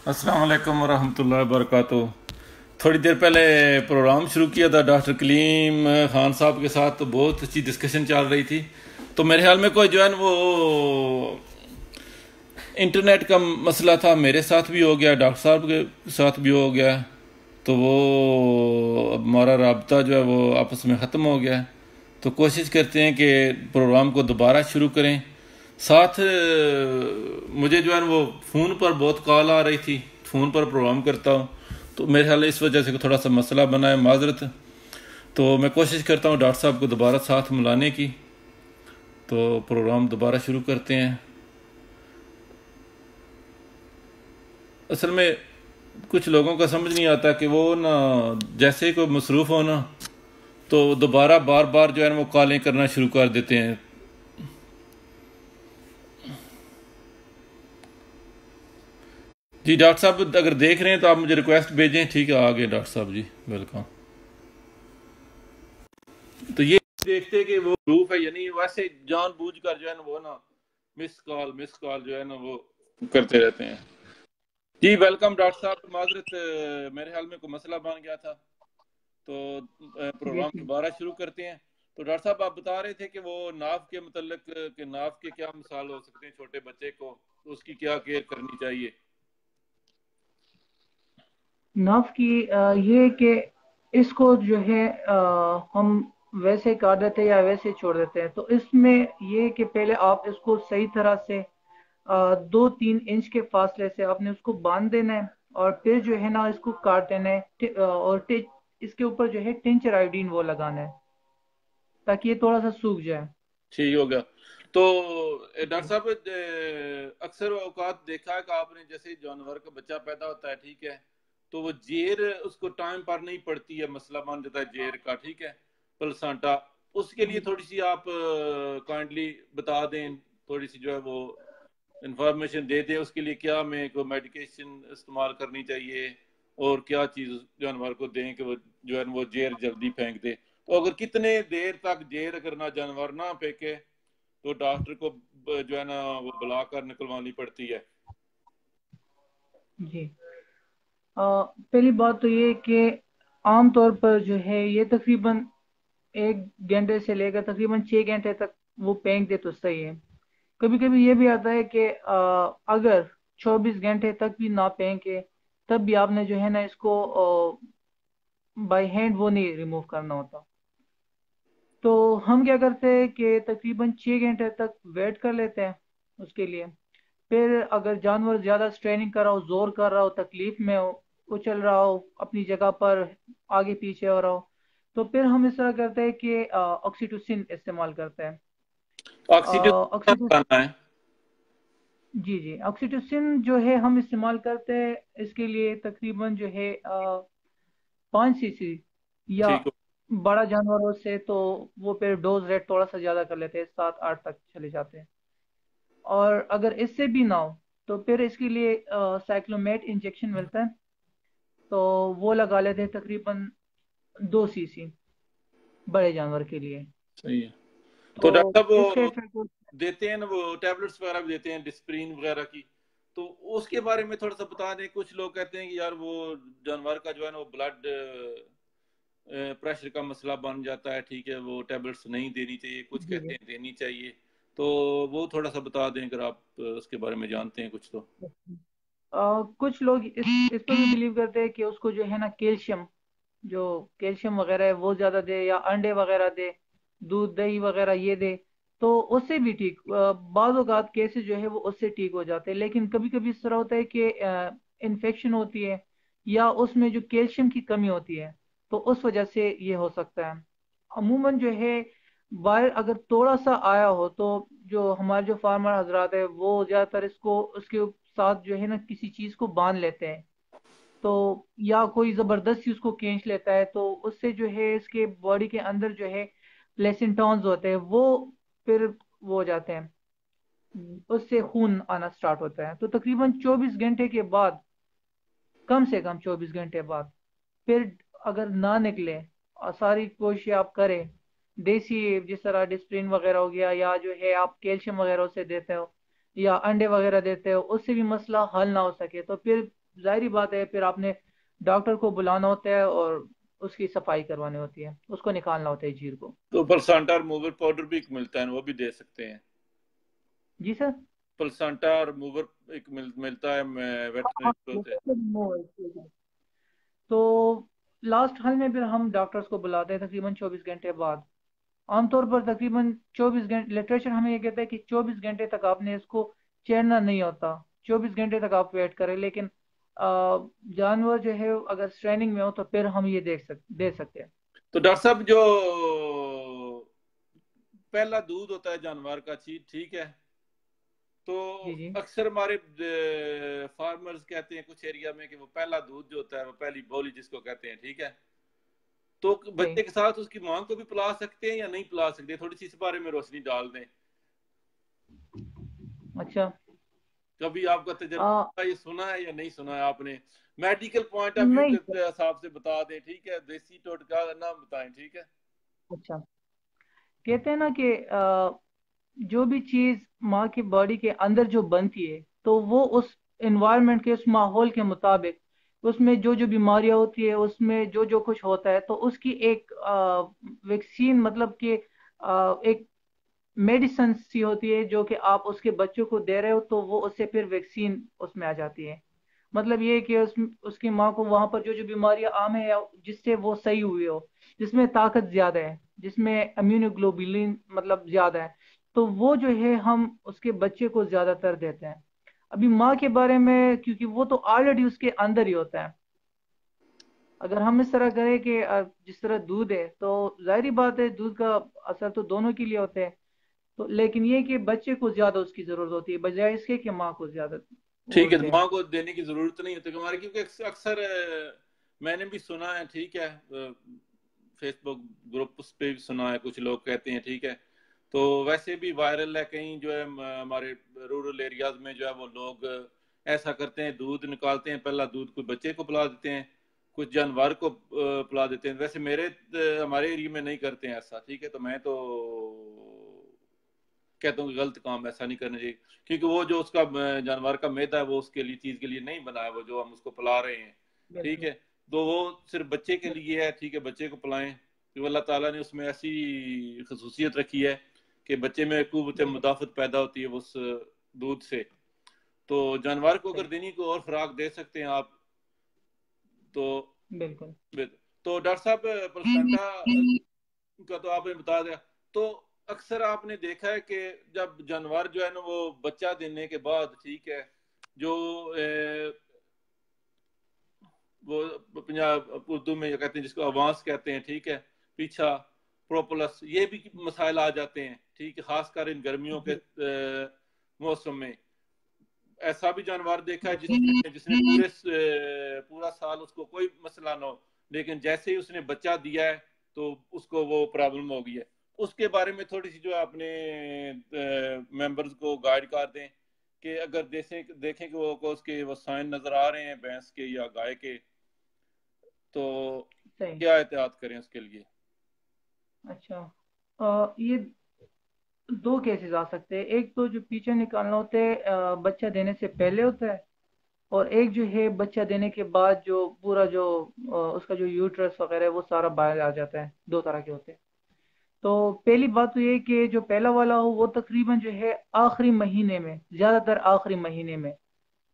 السلام علیکم ورحمۃ اللہ وبرکاتہ۔ تھوڑی دیر پہلے پروگرام شروع کیا تھا ڈاکٹر کلیم خان صاحب کے ساتھ، تو بہت اچھی ڈسکشن چل رہی تھی۔ تو میرے خیال میں کوئی جو ہے نا وہ انٹرنیٹ کا مسئلہ تھا، میرے ساتھ بھی ہو گیا، ڈاکٹر صاحب کے ساتھ بھی ہو گیا، تو وہ اب ہمارا رابطہ جو ہے وہ آپس میں ختم ہو گیا ہے۔ تو کوشش کرتے ہیں کہ پروگرام کو دوبارہ شروع کریں۔ ساتھ مجھے جو ہے نا وہ فون پر بہت کال آ رہی تھی، فون پر پروگرام کرتا ہوں، تو میرے خیال ہے اس وجہ سے تھوڑا سا مسئلہ بنا ہے، معذرت۔ تو میں کوشش کرتا ہوں ڈاکٹر صاحب کو دوبارہ ساتھ ملانے کی، تو پروگرام دوبارہ شروع کرتے ہیں۔ اصل میں کچھ لوگوں کا سمجھ نہیں آتا کہ وہ نا جیسے ہی کوئی مصروف ہونا تو دوبارہ بار بار جو ہے نا وہ کالیں کرنا شروع کر دیتے ہیں۔ جی ڈاکٹر صاحب اگر دیکھ رہے ہیں تو آپ مجھے ریکویسٹ بھیجیں۔ ٹھیک ہے، آگے ڈاکٹر صاحب جی ویلکم۔ تو یہ دیکھتے کہ وہ پروف ہے، یعنی ویسے جان بوجھ کر جو ہے نا وہ نا مس کال جو ہے نا وہ کرتے رہتے ہیں۔ جی ویلکم ڈاکٹر صاحب، معذرت میرے حال میں کوئی مسئلہ بن گیا تھا، تو جی پروگرام دوبارہ شروع کرتے ہیں۔ تو ڈاکٹر صاحب آپ بتا رہے تھے کہ وہ ناف کے متعلق کہ ناف کے کیا مثال ہو سکتے ہیں چھوٹے بچے کو، تو اس کی کیا کیئر کرنی چاہیے؟ ناف کی یہ کہ اس کو جو ہے ہم ویسے کاٹ دیتے ہیں یا ویسے چھوڑ دیتے ہیں، تو اس میں یہ کہ پہلے آپ اس کو صحیح طرح سے 2-3 انچ کے فاصلے سے آپ نے اس کو باندھ دینا ہے، اور پھر جو ہے نا اس کو کاٹ دینا ہے، اور اس کے اوپر جو ہے ٹنچر آئیوڈین وہ لگانا ہے تاکہ یہ تھوڑا سا سوکھ جائے۔ ٹھیک ہو گیا۔ تو ڈاکٹر جی صاحب اکثر اوقات دیکھا ہے کہ آپ نے جیسے جانور کا بچہ پیدا ہوتا ہے، ٹھیک ہے، تو وہ جیر اس کو ٹائم پر نہیں پڑتی ہے، مسئلہ بن جاتا ہے جیر کا، ٹھیک ہے، پلسانٹا، اس کے لیے تھوڑی سی آپ کائنڈلی بتا دیں، تھوڑی سی جو ہے وہ انفارمیشن دے دیں، اس کے لیے کیا میں کوئی میڈیکیشن استعمال کرنی چاہیے اور کیا چیز جانور کو دیں کہ وہ جو ہے وہ جیر جلدی پھینک دے۔ تو اگر کتنے دیر تک جیر اگر نہ جانور نہ پھینکے تو ڈاکٹر کو جو ہے نا وہ بلا کر نکلوانی پڑتی ہے؟ جی پہلی بات تو یہ کہ عام طور پر جو ہے یہ تقریباً 1 گھنٹے سے لے کر تقریباً 6 گھنٹے تک وہ پھینک دے تو صحیح ہے۔ کبھی کبھی یہ بھی آتا ہے کہ اگر 24 گھنٹے تک بھی نہ پھینکے تب بھی آپ نے جو ہے نا اس کو بائی ہینڈ وہ نہیں ریموو کرنا ہوتا، تو ہم کیا کرتے ہیں کہ تقریباً 6 گھنٹے تک ویٹ کر لیتے ہیں اس کے لیے۔ پھر اگر جانور زیادہ اسٹریننگ کر رہا ہو، زور کر رہا ہو، تکلیف میں ہو، اچل رہا ہو، اپنی جگہ پر آگے پیچھے ہو رہا ہو، تو پھر ہم اس طرح کرتے ہیں کہ آکسیٹوسن استعمال کرتے ہیں۔ آکسیٹوسن آکسیجن ہے؟ جی آکسیٹوسن جو ہے ہم استعمال کرتے ہیں اس کے لیے تقریباً جو ہے 5 cc، یا ٹھیک ہو، بڑا جانوروں سے تو وہ پھر ڈوز ریٹ تھوڑا سا زیادہ کر لیتے ہیں، 7-8 تک چلے جاتے ہیں، اور اگر اس سے بھی نہ ہو تو پھر اس کے لیے سائکلومیٹ انجیکشن ملتا ہے، تو وہ لگا لیتے ہیں تقریباً 2 cc بڑے جانور کے لیے۔ صحیح ہے۔ تو تو ڈاکٹر صاحب اس سے وہ پھر دیتے ہیں نا وہ ٹیبلٹس وغیرہ بھی دیتے ہیں ڈسپرین وغیرہ کی، تو اس کے بارے میں تھوڑا سا بتا دیں۔ کچھ لوگ کہتے ہیں کہ یار وہ جانور کا جو ہے نا وہ بلڈ پریشر کا مسئلہ بن جاتا ہے، ٹھیک ہے، وہ ٹیبلٹس نہیں دینی چاہیے، کچھ جی کہتے ہیں دینی چاہیے، تو وہ تھوڑا سا بتا دیں اگر آپ اس کے بارے میں جانتے ہیں کچھ تو۔ کچھ لوگ اس پر بھی بلیو کرتے ہیں کہ اس کو جو ہے نا کیلشیم وغیرہ ہے وہ زیادہ دے، یا انڈے وغیرہ دے، دودھ دہی وغیرہ یہ دے، تو اس سے بھی ٹھیک بعض اوقات کیسز جو ہے وہ اس سے ٹھیک ہو جاتے ہیں۔ لیکن کبھی کبھی اس طرح ہوتا ہے کہ انفیکشن ہوتی ہے یا اس میں جو کیلشیم کی کمی ہوتی ہے، تو اس وجہ سے یہ ہو سکتا ہے۔ عموماً جو ہے باہر اگر تھوڑا سا آیا ہو تو جو ہمارے جو فارمر حضرات ہے وہ زیادہ تر اس کے ساتھ جو ہے نا کسی چیز کو باندھ لیتے ہیں، تو یا کوئی زبردستی اس کو کھینچ لیتا ہے، تو اس سے جو ہے اس کے باڈی کے اندر جو ہے پلیسنٹونز ہوتے ہیں وہ پھر وہ ہو جاتے ہیں، اس سے خون آنا سٹارٹ ہوتا ہے، تو تقریباً 24 گھنٹے کے بعد، کم سے کم 24 گھنٹے بعد، پھر اگر نہ نکلے اور ساری کوشش آپ کریں دیسی جس طرح ڈسپرین وغیرہ ہو گیا، یا جو ہے آپ کیلشیم وغیرہ سے دیتے ہو یا انڈے وغیرہ دیتے ہو، اس سے بھی مسئلہ حل نہ ہو سکے، تو پھر ظاہری بات ہے پھر آپ نے ڈاکٹر کو بلانا ہوتا ہے اور اس کی صفائی کروانی ہوتی ہے، اس کو نکالنا ہوتا ہے جھیل کو۔ تو پلسانٹا ریموور پاؤڈر بھی ایک ملتا ہے، وہ بھی دے سکتے ہیں۔ جی سر۔ پلسانٹا ریموور ایک ملتا ہے ویٹرنری ہاں، اسٹور سے۔ تو لاسٹ حل میں پھر ہم ڈاکٹرز کو بلاتے ہیں تقریباً 24 گھنٹے بعد، عام طور پر تقریباً 24 گھنٹے، لٹریچر ہمیں یہ کہتا ہے کہ 24 گھنٹے تک آپ نے اس کو چیرنا نہیں ہوتا، 24 گھنٹے تک آپ ویٹ کریں، لیکن جانور جو ہے اگر اسٹریننگ میں ہو تو پھر ہم یہ دے سکتے ہیں۔ تو ڈاکٹر صاحب جو پہلا دودھ ہوتا ہے جانور کا، ٹھیک ہے، تو جی جی اکثر ہمارے فارمرز کہتے ہیں کچھ ایریا میں کہ وہ پہلا دودھ جو ہوتا ہے وہ پہلی بولی جس کو کہتے ہیں، ٹھیک ہے، تو صحیح۔ بچے کے ساتھ اس کی ماں کو بھی پلا سکتے ہیں یا نہیں پلا سکتے؟ تھوڑی سی اس بارے میں روشنی ڈال دیں۔ اچھا۔ کبھی آپ کا آ, تجربہ یہ سنا ہے یا نہیں سنا ہے آپ نے؟ میڈیکل پوائنٹ آف ویو نہیں سر۔ کے حساب سے بتا دیں، ٹھیک ہے، دیسی ٹوٹکا نہ بتائیں، ٹھیک ہے۔ اچھا، کہتے ہیں نا کہ جو بھی چیز ماں کی باڈی کے اندر جو بنتی ہے تو وہ اس انوائرمنٹ کے، اس ماحول کے مطابق اس میں جو جو بیماریاں ہوتی ہے، اس میں جو جو کچھ ہوتا ہے، تو اس کی ایک ویکسین، مطلب کہ ایک میڈیسن سی ہوتی ہے جو کہ آپ اس کے بچوں کو دے رہے ہو، تو وہ اس سے پھر ویکسین اس میں آ جاتی ہے۔ مطلب یہ ہے کہ اس کی ماں کو وہاں پر جو جو بیماریاں عام ہے یا جس سے وہ صحیح ہوئی ہو، جس میں طاقت زیادہ ہے، جس میں امیونوگلوبولن مطلب زیادہ ہے، تو وہ جو ہے ہم اس کے بچے کو زیادہ تر دیتے ہیں۔ ابھی ماں کے بارے میں کیونکہ وہ تو آلریڈی اس کے اندر ہی ہوتا ہے، اگر ہم اس طرح کریں کہ جس طرح دودھ ہے تو ظاہری بات ہے دودھ کا اثر تو دونوں کے لیے ہوتا ہے، تو لیکن یہ کہ بچے کو زیادہ اس کی ضرورت ہوتی ہے بجائے اس کے کہ ماں کو زیادہ وہ ٹھیک ہے، دیں۔ ماں کو دینے کی ضرورت نہیں ہوتی ہمارے، کیونکہ اکثر میں نے بھی سنا ہے، ٹھیک ہے، فیس بک گروپس پہ بھی سنا ہے، کچھ لوگ کہتے ہیں، ٹھیک ہے، تو ویسے بھی وائرل ہے، کہیں جو ہے ہمارے رورل ایریاز میں جو ہے وہ لوگ ایسا کرتے ہیں، دودھ نکالتے ہیں، پہلا دودھ کوئی بچے کو پلا دیتے ہیں، کچھ جانور کو پلا دیتے ہیں۔ ویسے ہمارے ایریا میں نہیں کرتے ہیں ایسا، ٹھیک ہے، تو میں تو کہتا ہوں کہ غلط کام ایسا نہیں کرنا چاہیے، کیونکہ وہ جو اس کا جانور کا میدا ہے وہ اس کے لیے چیز کے لیے نہیں بنا ہے، وہ جو ہم اس کو پلا رہے ہیں، ٹھیک بالکل ہے، تو وہ صرف بچے کے لیے ہے، ٹھیک ہے، بچے کو پلائیں، کیونکہ اللہ تعالیٰ نے اس میں ایسی خصوصیت رکھی ہے کہ بچے میں قوت بالکل مدافعت پیدا ہوتی ہے اس دودھ سے۔ تو جانور کو اگر صحیح۔ دینی کو اور خوراک دے سکتے ہیں آپ تو۔ بالکل تو ڈاکٹر صاحب پلسنٹا کا تو آپ نے بتا دیا، تو اکثر آپ نے دیکھا ہے کہ جب جانور جو ہے نا وہ بچہ دینے کے بعد، ٹھیک ہے، جو وہ پنجاب اردو میں کہتے ہیں جس کو آوانس کہتے ہیں، ٹھیک ہے، پیچھا، پروپولس، یہ بھی مسائل آ جاتے ہیں، ٹھیک ہے، خاص کر ان گرمیوں کے جی موسم میں۔ ایسا بھی جانور دیکھا ہے بالکل جس نے پورا سال اس کو کوئی مسئلہ نہ ہو، لیکن جیسے ہی اس نے بچہ دیا ہے تو اس کو وہ پرابلم ہو گئی ہے۔ اس کے بارے میں تھوڑی سی جو ہے اپنے ممبرز کو گائیڈ کر دیں کہ اگر دیکھیں کہ اس کے وہ سائن نظر آ رہے ہیں بھینس کے یا گائے کے، تو صحیح۔ کیا احتیاط کریں اس کے لیے؟ اچھا، یہ دو کیسز آ سکتے ہیں، ایک تو جو پیچھے نکالنا ہوتا ہے بچہ دینے سے پہلے ہوتا ہے، اور ایک جو ہے بچہ دینے کے بعد جو پورا جو اس کا جو یوٹرس وغیرہ ہے وہ سارا باہر آ جاتا ہے، دو طرح کے ہوتے ہیں۔ تو پہلی بات تو یہ کہ جو پہلا والا ہو وہ تقریباً جو ہے آخری مہینے میں، زیادہ تر آخری مہینے میں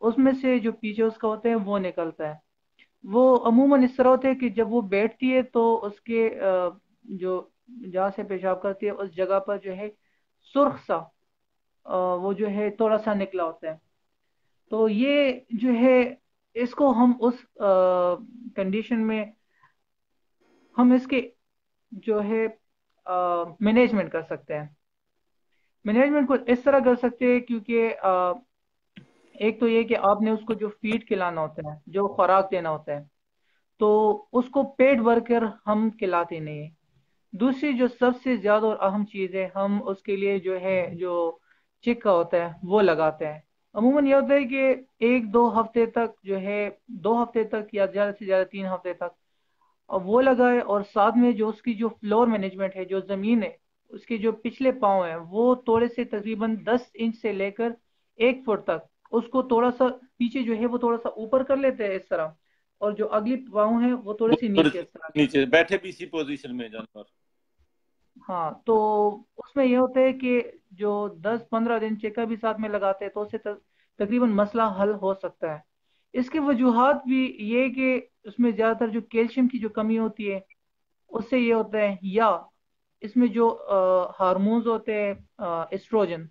اس میں سے جو پیچھے اس کا ہوتا ہے وہ نکلتا ہے۔ وہ عموماً اس طرح ہوتا ہے کہ جب وہ بیٹھتی ہے تو اس کے جو جہاں سے پیشاب کرتی ہے اس جگہ پر جو ہے سرخ سا وہ جو ہے تھوڑا سا نکلا ہوتا ہے، تو یہ جو ہے اس کو ہم اس کنڈیشن میں ہم اس کے جو ہے مینجمنٹ کر سکتے ہیں۔ مینجمنٹ کو اس طرح کر سکتے ہیں کیونکہ ایک تو یہ کہ آپ نے اس کو جو فیڈ کھلانا ہوتا ہے، جو خوراک دینا ہوتا ہے، تو اس کو پیٹ بھر کر ہم کھلاتے نہیں ہیں۔ دوسری جو سب سے زیادہ اور اہم چیز ہے، ہم اس کے لیے جو ہے جو چکا ہوتا ہے وہ لگاتے ہیں۔ عموماً یہ ہوتا ہے کہ 1-2 ہفتے تک جو ہے، 2 ہفتے تک یا زیادہ سے زیادہ 3 ہفتے تک اب وہ لگائے، اور ساتھ میں جو اس کی جو فلور مینجمنٹ ہے، جو زمین ہے، اس کے جو پچھلے پاؤں ہیں وہ تھوڑے سے تقریباً 10 انچ سے لے کر 1 فٹ تک اس کو تھوڑا سا پیچھے جو ہے وہ تھوڑا سا اوپر کر لیتے ہیں اس طرح، اور جو اگلی پاؤں ہیں وہ تھوڑے وہ سی تھوڑی نیچے سی اس طرح کر نیچے لیتے بیٹھے بھی اسی پوزیشن میں جانور. ہیں۔ ہاں تو اس میں یہ ہوتا ہے کہ جو 10-15 دن چیکا بھی ساتھ میں لگاتے ہیں تو اس سے تقریباً مسئلہ حل ہو سکتا ہے۔ اس کی وجوہات بھی یہ کہ اس میں زیادہ تر جو کیلشیم کی جو کمی ہوتی ہے اس سے یہ ہوتا ہے، یا اس میں جو ہارمونز ہوتے ہیں ایسٹروجن،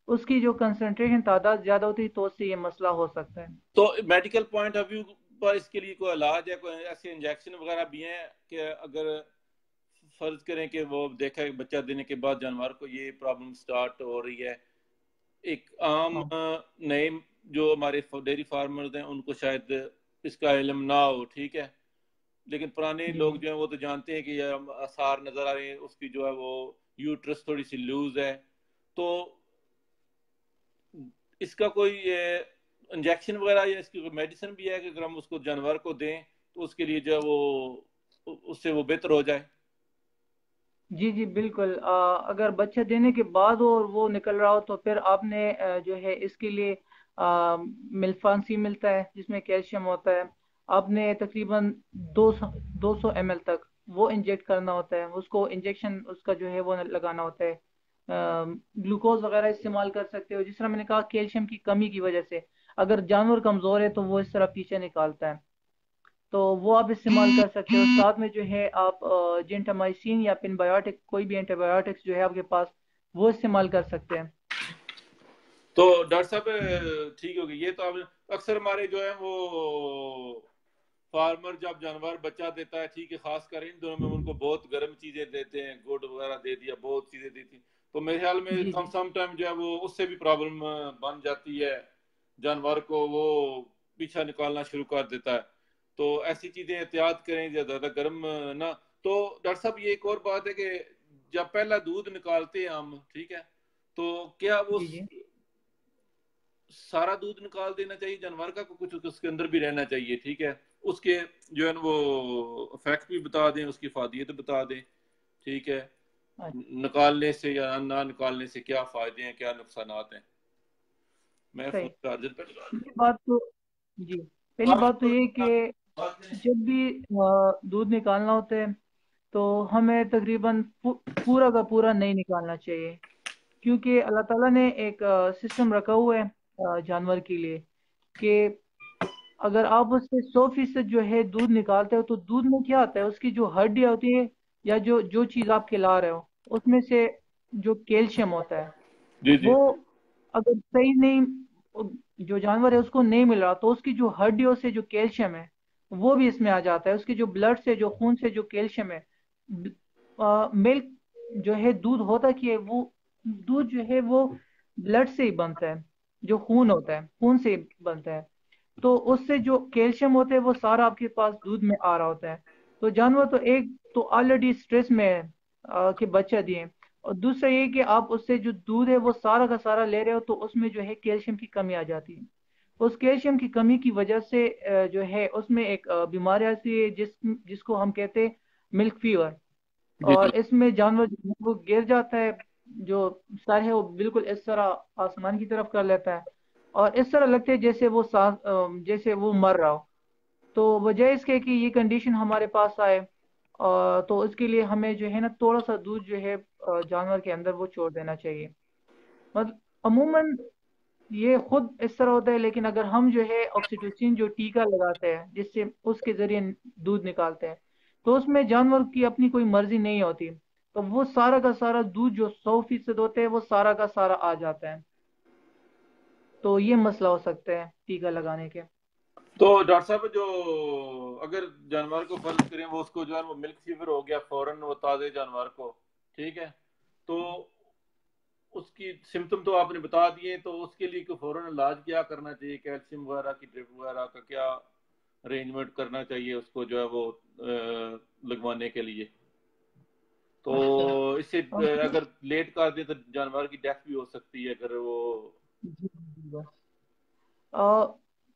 اس کی جو کنسنٹریشن تعداد زیادہ ہوتی ہے تو اس سے یہ مسئلہ ہو سکتا ہے۔ تو میڈیکل پوائنٹ آف ویو پر اس کے لیے کوئی علاج ہے، کوئی ایسے انجیکشن وغیرہ بھی ہیں کہ اگر فرض کریں کہ وہ دیکھا ہے بچہ دینے کے بعد جانور کو یہ پرابلم سٹارٹ ہو رہی ہے، ایک عام ہاں نئے جو ہمارے ڈیری فارمرز ہیں ان کو شاید اس کا علم نہ ہو، ٹھیک ہے، لیکن پرانے جی لوگ جی جو ہیں وہ تو جانتے ہیں کہ یہ آثار نظر آ رہے ہیں اس کی جو ہے وہ یوٹرس تھوڑی سی لوز ہے، تو اس کا کوئی انجیکشن وغیرہ یا اس کی کوئی میڈیسن بھی ہے کہ اگر ہم اس کو جانور کو دیں تو اس کے لیے جو ہے وہ اس سے وہ بہتر ہو جائے؟ جی جی بالکل، اگر بچہ دینے کے بعد اور وہ نکل رہا ہو تو پھر آپ نے جو ہے اس کے لیے ملفان سی ملتا ہے جس میں کیلشیم ہوتا ہے، آپ نے تقریباً 200 ml تک وہ انجیکٹ کرنا ہوتا ہے، اس کو انجیکشن اس کا جو ہے وہ لگانا ہوتا ہے۔ گلوکوز وغیرہ استعمال کر سکتے ہو، جس طرح میں نے کہا کیلشیم کی کمی کی وجہ سے اگر جانور کمزور ہے تو وہ اس طرح پیچھے نکالتا ہے، تو وہ آپ استعمال کر سکتے ہو۔ ساتھ میں جو ہے آپ جینٹامائسین یا پن بایوٹک، کوئی بھی اینٹی بایوٹکس جو ہے آپ کے پاس، وہ استعمال کر سکتے ہیں۔ تو ڈاکٹر صاحب ٹھیک ہوگی، یہ تو آپ اکثر ہمارے جو ہے وہ فارمر جب جانور بچہ دیتا ہے، ٹھیک ہے، خاص کر ان دنوں میں ان کو بہت گرم چیزیں دیتے ہیں، گڑ وغیرہ دے دیا، بہت چیزیں دی تھی، تو میرے خیال میں جی کم جی سم ٹائم جو ہے وہ اس سے بھی پرابلم بن جاتی ہے، جانور کو وہ پیچھا نکالنا شروع کر دیتا ہے، تو ایسی چیزیں احتیاط کریں، زیادہ گرم نہ. تو ڈاکٹر صاحب یہ ایک اور بات ہے کہ جب پہلا دودھ نکالتے ہیں ہم، ٹھیک ہے، تو کیا وہ جی جی سارا دودھ نکال دینا چاہیے جانور کا، کچھ اس کے اندر بھی رہنا چاہیے، ٹھیک ہے، اس کے جو ہے وہ افیکٹ بھی بتا دیں، اس کی فادیت بتا دیں، ٹھیک ہے، اچھا، نکالنے سے یا نہ نکالنے سے کیا فائدے ہیں، کیا نقصانات ہیں. میں صحیح۔ فون چارجر پہ لگا پہلی بات تو جی پہلی بات تو یہ کہ جب بھی دودھ نکالنا ہوتا ہے تو ہمیں تقریباً پورا کا پورا نہیں نکالنا چاہیے، کیونکہ اللہ تعالیٰ نے ایک سسٹم رکھا ہوا ہے جانور کے لیے کہ اگر آپ اس سے 100% جو ہے دودھ نکالتے ہو تو دودھ میں کیا آتا ہے، اس کی جو ہڈیاں ہوتی ہے یا جو جو چیز آپ کھلا رہے ہو اس میں سے جو کیلشیم ہوتا ہے جی جی وہ اگر صحیح نہیں، جو جانور ہے اس کو نہیں مل رہا تو اس کی جو ہڈیوں سے جو کیلشیم ہے وہ بھی اس میں آ جاتا ہے، اس کے جو بلڈ سے جو خون سے جو کیلشیم ہے، ملک جو ہے دودھ ہوتا کہ وہ دودھ جو ہے وہ بلڈ سے ہی بنتا ہے، جو خون ہوتا ہے خون سے ہی بنتا ہے، تو اس سے جو کیلشیم ہوتے ہیں وہ سارا آپ کے پاس دودھ میں آ رہا ہوتا ہے، تو جانور تو ایک تو آلریڈی اسٹریس میں ہے کہ بچہ دیے، اور دوسرا یہ کہ آپ اس سے جو دودھ ہے وہ سارا کا سارا لے رہے ہو تو اس میں جو ہے کیلشیم کی کمی آ جاتی ہے، اس کیلشیم کی کمی کی وجہ سے جو ہے اس میں ایک بیماری ایسی ہے جس کو ہم کہتے ہیں ملک فیور، جی اور جی. اس میں جانور جو ہے وہ گر جاتا ہے، جو سر ہے وہ بالکل اس طرح آسمان کی طرف کر لیتا ہے اور اس طرح لگتا ہے جیسے وہ جیسے وہ مر رہا ہو، تو وجہ اس کے کہ یہ کنڈیشن ہمارے پاس آئے تو اس کے لیے ہمیں جو ہے نا تھوڑا سا دودھ جو ہے جانور کے اندر وہ چھوڑ دینا چاہیے، مطلب عموماً یہ خود اس طرح ہوتا ہے، لیکن اگر ہم جو ہے آکسیٹوسن جو ٹیکا لگاتے ہیں جس سے اس کے ذریعے دودھ نکالتے ہیں تو اس میں جانور کی اپنی کوئی مرضی نہیں ہوتی، تو وہ سارا کا سارا دودھ جو 100% ہوتے ہیں وہ سارا کا سارا آ جاتا ہے، تو یہ مسئلہ ہو سکتا ہے ٹیکا لگانے کے۔ تو ڈاکٹر صاحب جو اگر جانور کو فرض کریں وہ اس کو جو ہے وہ ملک فیور ہو گیا فوراً وہ تازے جانور کو، ٹھیک ہے، تو اس کی سمٹم تو آپ نے بتا دیے، تو اس کے لیے فوراً علاج کیا کرنا چاہیے، کیلشیم وغیرہ کی ڈرپ وغیرہ کا کیا ارینجمنٹ کرنا چاہیے اس کو جو ہے وہ لگوانے کے لیے، تو اچھا، اس سے اگر لیٹ کر دیں تو جانور کی ڈیتھ بھی ہو سکتی ہے اگر وہ. جی جی بس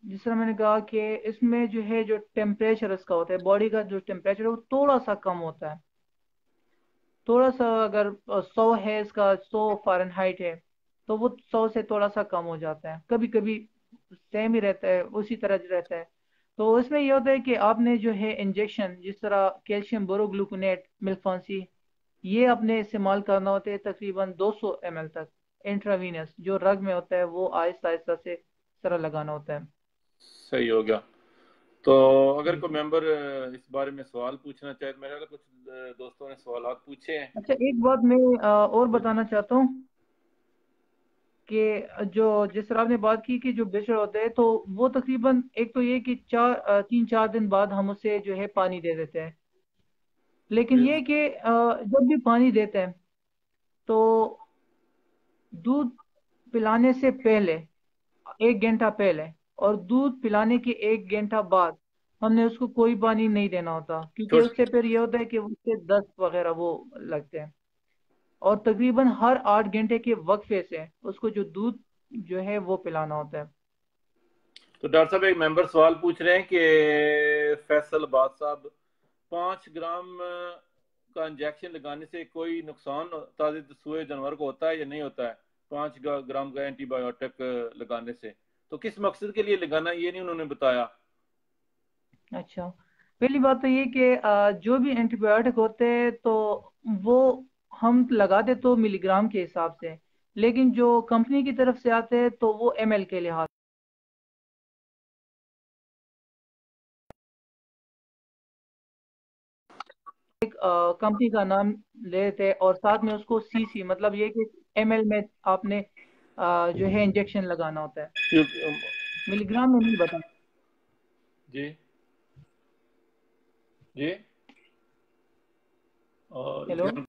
جس طرح میں نے کہا کہ اس میں جو ہے جو ٹیمپریچر اس کا ہوتا ہے باڈی کا جو ٹیمپریچر ہے وہ تھوڑا سا کم ہوتا ہے، تھوڑا سا اگر 100 ہے اس کا 100 فارن ہائٹ ہے تو وہ 100 سے تھوڑا سا کم ہو جاتا ہے، کبھی کبھی سیم ہی رہتا ہے، اسی طرح رہتا ہے۔ تو اس میں یہ ہوتا ہے کہ آپ نے جو ہے انجیکشن، جس طرح کیلشیم بوروگلوکونیٹ ملفانسی، یہ اپنے استعمال کرنا ہوتا ہے تقریباً 200 ml تک انٹراوینس، جو رگ میں ہوتا ہے وہ آہستہ آہستہ سے اس طرح لگانا ہوتا ہے۔ صحیح ہو گیا۔ تو اگر جی کوئی جی۔ ممبر اس بارے میں سوال پوچھنا چاہے، میرے خیال ہے کچھ دوستوں نے سوالات پوچھے ہیں۔ اچھا، ایک بات میں اور بتانا چاہتا ہوں کہ جو جس طرح آپ نے بات کی کہ جو بچڑ ہوتے ہیں، تو وہ تقریباً ایک تو یہ کہ 3-4 دن بعد ہم اسے جو ہے پانی دے دیتے ہیں، لیکن یہ کہ جب بھی پانی دیتے ہیں تو دودھ پلانے سے پہلے 1 گھنٹہ پہلے اور دودھ پلانے کے 1 گھنٹہ بعد ہم نے اس کو کوئی پانی نہیں دینا ہوتا، کیونکہ چھوٹ اس سے پھر یہ ہوتا ہے کہ اس سے دست وغیرہ وہ لگتے ہیں۔ اور تقریباً ہر 8 گھنٹے کے وقفے سے اس کو جو دودھ جو ہے وہ پلانا ہوتا ہے۔ تو ڈاکٹر صاحب ایک ممبر سوال پوچھ رہے ہیں کہ فیصل باد صاحب، 5 گرام کا انجیکشن لگانے سے کوئی نقصان تازے سوئے جانور کو ہوتا ہے یا نہیں ہوتا ہے؟ 5 گرام کا اینٹی بایوٹک لگانے سے تو کس مقصد کے لیے لگانا، یہ نہیں انہوں نے بتایا۔ اچھا، پہلی بات تو یہ کہ جو بھی اینٹی بایوٹک ہوتے ہیں تو وہ ہم لگاتے تو ملی گرام کے حساب سے، لیکن جو کمپنی کی طرف سے آتے ہیں تو وہ ML کے لحاظ کمپنی کا نام لیتے اور ساتھ میں اس کو CC، مطلب یہ کہ ML میں آپ نے جو ہے انجیکشن لگانا ہوتا ہے، ملی گرام میں نہیں بتا۔ جی جی، اور ہیلو۔